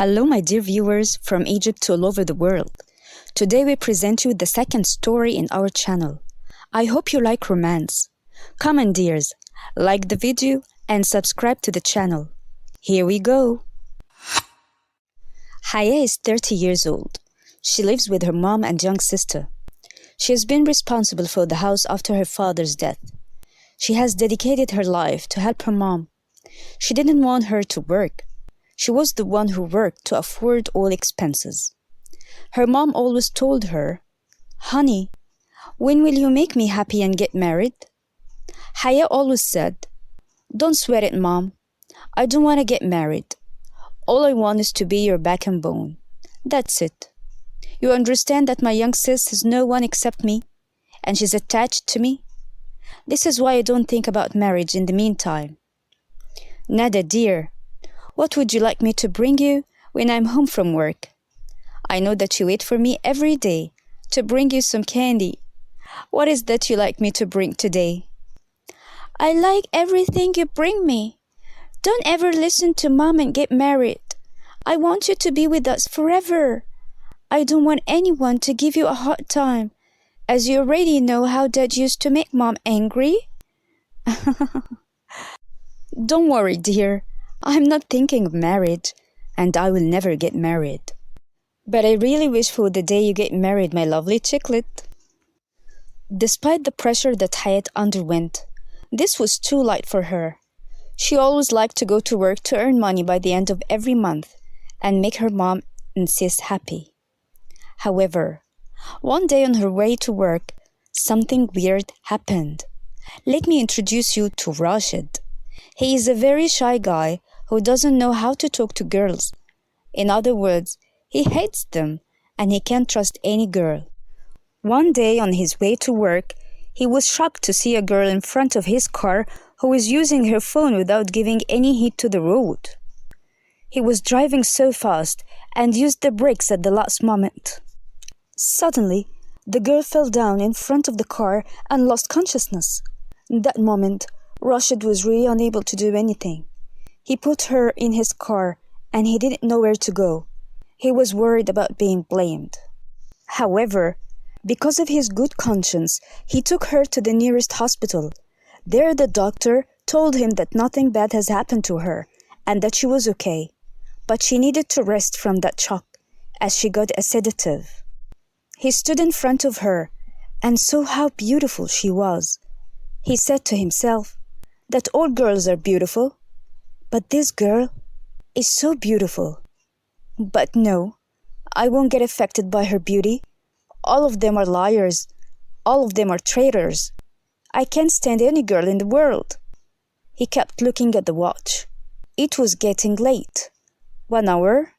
Hello, my dear viewers from Egypt to all over the world. Today we present you the second story in our channel. I hope you like romance. Come on, dears, like the video and subscribe to the channel. Here we go. Haya is 30 years old. She lives with her mom and young sister. She has been responsible for the house after her father's death. She has dedicated her life to help her mom. She didn't want her to work. She was the one who worked to afford all expenses. Her mom always told her, "Honey, when will you make me happy and get married?" Haya always said, "Don't sweat it, Mom. I don't want to get married. All I want is to be your back and bone. That's it. You understand that my young sis has no one except me, and she's attached to me? This is why I don't think about marriage in the meantime. Nada, dear, what would you like me to bring you when I'm home from work? I know that you wait for me every day to bring you some candy. What is that you like me to bring today?" "I like everything you bring me. Don't ever listen to Mom and get married. I want you to be with us forever. I don't want anyone to give you a hard time, as you already know how Dad used to make Mom angry." "Don't worry, dear. I'm not thinking of marriage, and I will never get married. But I really wish for the day you get married, my lovely chicklet." Despite the pressure that Hayat underwent, this was too light for her. She always liked to go to work to earn money by the end of every month and make her mom and sis happy. However, one day on her way to work, something weird happened. Let me introduce you to Rashid. He is a very shy guy who doesn't know how to talk to girls. In other words, he hates them and he can't trust any girl. One day on his way to work, he was shocked to see a girl in front of his car who was using her phone without giving any heed to the road. He was driving so fast and used the brakes at the last moment. Suddenly, the girl fell down in front of the car and lost consciousness. In that moment, Rashid was really unable to do anything. He put her in his car and he didn't know where to go. He was worried about being blamed. However, because of his good conscience, he took her to the nearest hospital. There the doctor told him that nothing bad has happened to her and that she was okay, but she needed to rest from that shock as she got a sedative. He stood in front of her and saw how beautiful she was. He said to himself that all girls are beautiful, but this girl is so beautiful. But no, I won't get affected by her beauty. All of them are liars. All of them are traitors. I can't stand any girl in the world. He kept looking at the watch. It was getting late. 1 hour,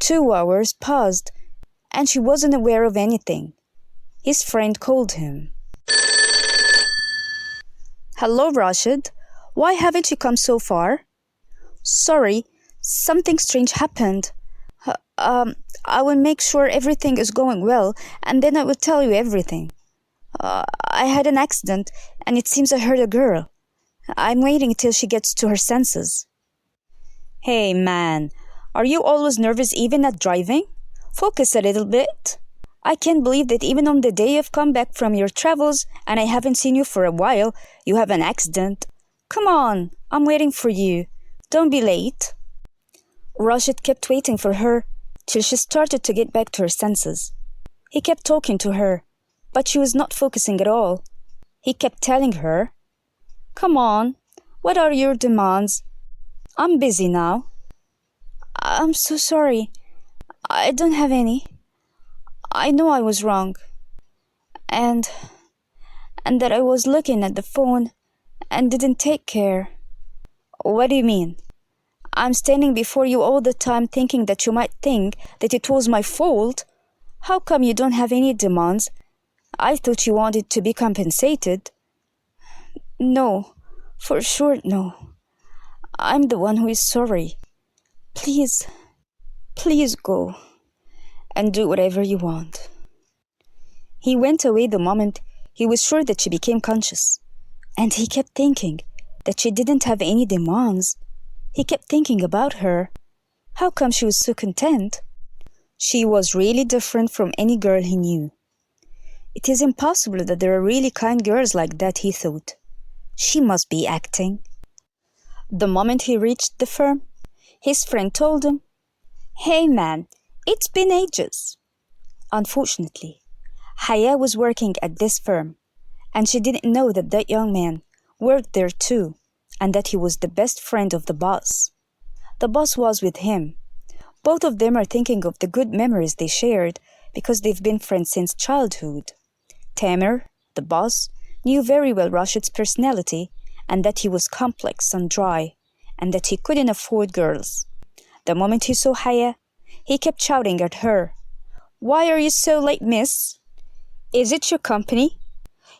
2 hours passed, and she wasn't aware of anything. His friend called him. "Hello, Rashid. Why haven't you come so far?" "Sorry, something strange happened. I will make sure everything is going well, and then I will tell you everything. I had an accident, and it seems I hurt a girl. I'm waiting till she gets to her senses." "Hey, man, are you always nervous even at driving? Focus a little bit. I can't believe that even on the day you've come back from your travels and I haven't seen you for a while, you have an accident. Come on, I'm waiting for you. Don't be late." Rashid kept waiting for her till she started to get back to her senses. He kept talking to her, but she was not focusing at all. He kept telling her, "Come on, what are your demands? I'm busy now." "I'm so sorry. I don't have any. I know I was wrong. And that I was looking at the phone and didn't take care." "What do you mean? I'm standing before you all the time thinking that you might think that it was my fault. How come you don't have any demands? I thought you wanted to be compensated." "No, for sure no. I'm the one who is sorry. Please go and do whatever you want." He went away the moment he was sure that she became conscious, and he kept thinking that she didn't have any demands. He kept thinking about her, How come she was so content? She was really different from any girl he knew. It is impossible that there are really kind girls like that, he thought. She must be acting. The moment he reached the firm, his friend told him, "Hey man, it's been ages." Unfortunately, Haya was working at this firm, and she didn't know that that young man worked there too, and that he was the best friend of the boss. The boss was with him. Both of them are thinking of the good memories they shared because they've been friends since childhood. Tamer, the boss, knew very well Rashid's personality and that he was complex and dry, and that he couldn't afford girls. The moment he saw Haya, he kept shouting at her, "Why are you so late, miss? Is it your company?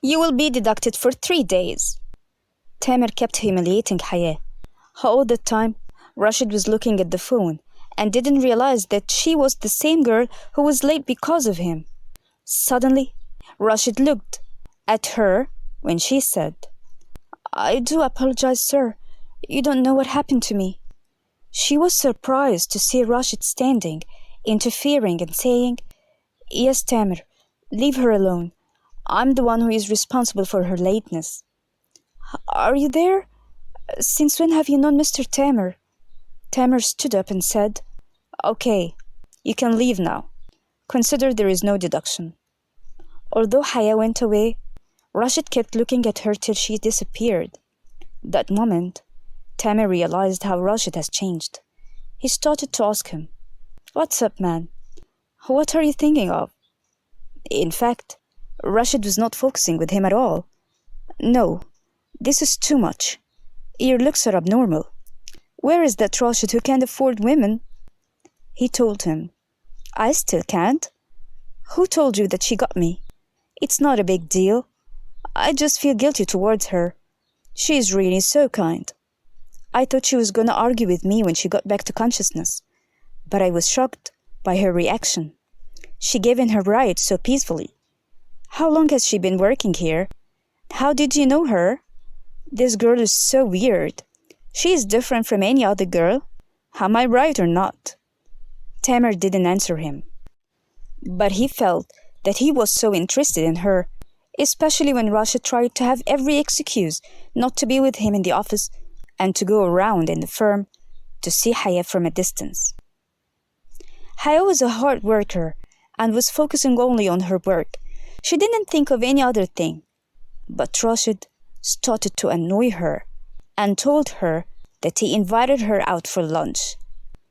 You will be deducted for 3 days." Tamer kept humiliating Haya. All the time, Rashid was looking at the phone and didn't realize that she was the same girl who was late because of him. Suddenly, Rashid looked at her when she said, "I do apologize, sir. You don't know what happened to me." She was surprised to see Rashid standing, interfering and saying, "Yes, Tamer, leave her alone. I'm the one who is responsible for her lateness." "Are you there? Since when have you known Mr. Tamer?" Tamer stood up and said, "Okay, you can leave now. Consider there is no deduction." Although Haya went away, Rashid kept looking at her till she disappeared. That moment, Tamer realized how Rashid has changed. He started to ask him, "What's up, man? What are you thinking of?" In fact, Rashid was not focusing with him at all. "No, this is too much. Your looks are abnormal. Where is that Rashid who can't afford women?" He told him, "I still can't. Who told you that she got me? It's not a big deal. I just feel guilty towards her. She is really so kind. I thought she was gonna argue with me when she got back to consciousness, but I was shocked by her reaction. She gave in her rights so peacefully. How long has she been working here? How did you know her? This girl is so weird. She is different from any other girl. Am I right or not?" Tamer didn't answer him, but he felt that he was so interested in her, especially when Rashid tried to have every excuse not to be with him in the office and to go around in the firm to see Haya from a distance. Haya was a hard worker and was focusing only on her work. She didn't think of any other thing. But Rashid started to annoy her and told her that he invited her out for lunch.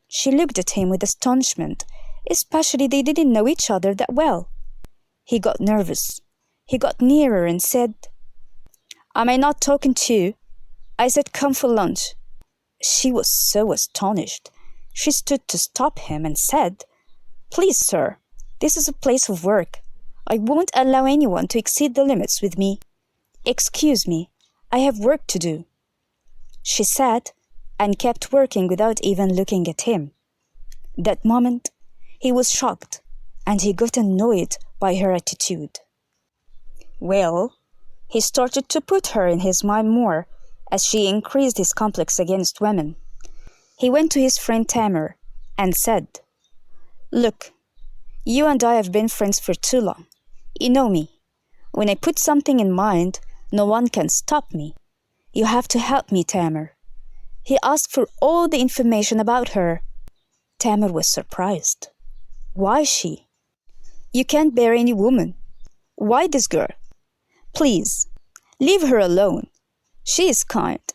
She looked at him with astonishment, especially they didn't know each other that well. He got nervous. He got nearer and said, "Am I not talking to you? I said come for lunch." She was so astonished. She stood to stop him and said, "Please, sir, this is a place of work. I won't allow anyone to exceed the limits with me. Excuse me, I have work to do." She sat and kept working without even looking at him. That moment, he was shocked and he got annoyed by her attitude. Well, he started to put her in his mind more as she increased his complex against women. He went to his friend Tamer and said, "Look, you and I have been friends for too long. You know me. When I put something in mind, no one can stop me. You have to help me, Tamer." He asked for all the information about her. Tamer was surprised. Why she? "You can't bear any woman. Why this girl? Please, leave her alone. She is kind.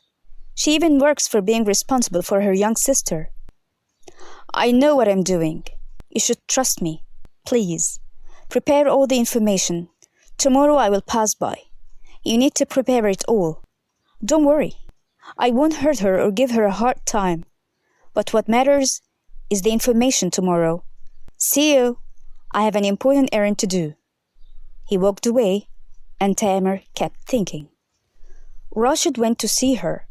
She even works for being responsible for her young sister." "I know what I'm doing. You should trust me. Please, prepare all the information. Tomorrow I will pass by. You need to prepare it all. Don't worry. I won't hurt her or give her a hard time. But what matters is the information tomorrow. See you. I have an important errand to do." He walked away, and Tamer kept thinking. Rashid went to see her.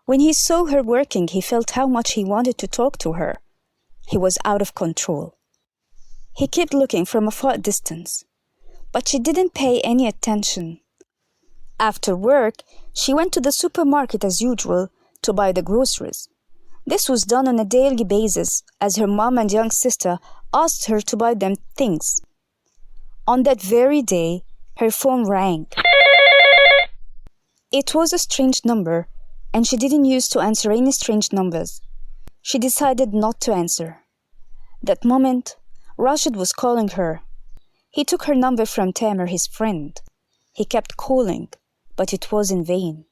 When he saw her working, he felt how much he wanted to talk to her. He was out of control. He kept looking from a far distance, but she didn't pay any attention. After work, she went to the supermarket as usual to buy the groceries. This was done on a daily basis, as her mom and young sister asked her to buy them things. On that very day, her phone rang. It was a strange number, and she didn't use to answer any strange numbers. She decided not to answer. That moment, Rashid was calling her. He took her number from Tamer, his friend. He kept calling, but it was in vain.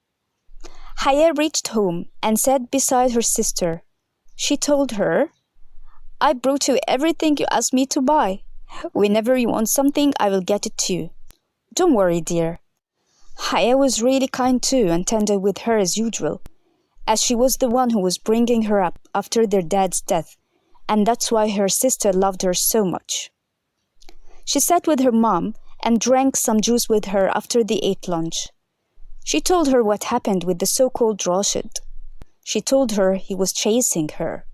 Haya reached home and sat beside her sister. She told her, "I brought you everything you asked me to buy. Whenever you want something, I will get it to you. Don't worry, dear." Haya was really kind too and tender with her as usual, as she was the one who was bringing her up after their dad's death, and that's why her sister loved her so much. She sat with her mom and drank some juice with her after they ate lunch. She told her what happened with the so-called Rashid. She told her he was chasing her.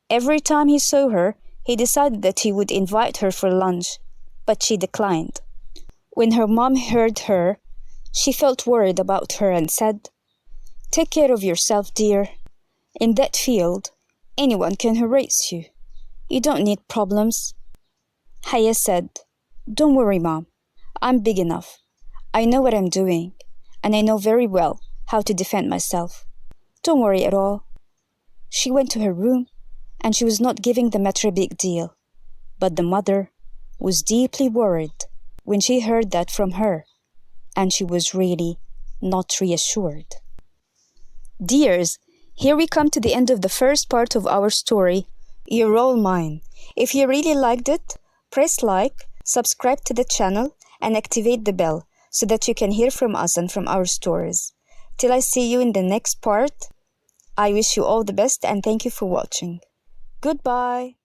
Every time he saw her, he decided that he would invite her for lunch, but she declined. When her mom heard her, she felt worried about her and said, "Take care of yourself, dear. In that field, anyone can harass you. You don't need problems." Haya said, "Don't worry, Mom. I'm big enough. I know what I'm doing, and I know very well how to defend myself. Don't worry at all." She went to her room, and she was not giving the matter a big deal. But the mother was deeply worried when she heard that from her, and she was really not reassured. Dears, here we come to the end of the first part of our story, You're All Mine. If you really liked it, press like, subscribe to the channel, and activate the bell so that you can hear from us and from our stories. Till I see you in the next part, I wish you all the best and thank you for watching. Goodbye.